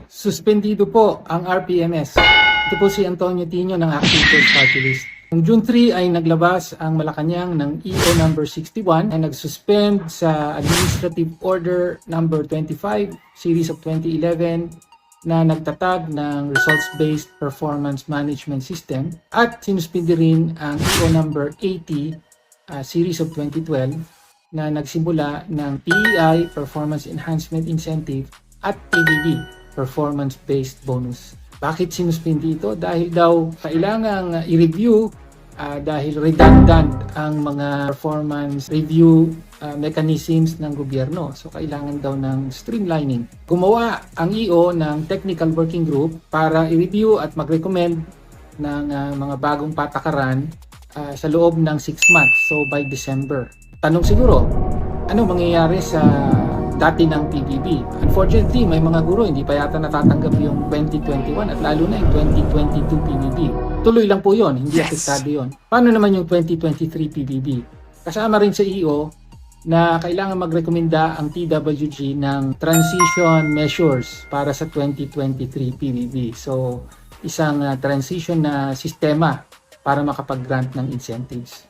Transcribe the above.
Suspendido po ang RPMS. Ito po si Antonio Tino ng Active First Party List. Noong June 3 ay naglabas ang Malacanang ng EO number 61 na nagsuspend sa Administrative Order number 25 series of 2011 na nagtatag ng Results-Based Performance Management System at sinuspindi rin ang EO number 80 series of 2012 na nagsimula ng PEI Performance Enhancement Incentive at PBB Performance-Based Bonus. Bakit sinuspindi ito? Dahil daw kailangang i-review dahil redundant ang mga performance review mechanisms ng gobyerno. So kailangan daw ng streamlining. Gumawa ang EO ng Technical Working Group para i-review at mag-recommend ng mga bagong patakaran sa loob ng 6 months. So by December. Tanong siguro, ano mangyayari sa dati ng PBB? Unfortunately, may mga guro hindi pa yata natatanggap yung 2021 at lalo na yung 2022 PBB. Tuloy lang po yon, hindi apektado yon. Paano naman yung 2023 PBB? Kasama rin sa EO na kailangan magrekomenda ang TWG ng transition measures para sa 2023 PBB. So, isang transition na sistema para makapag-grant ng incentives.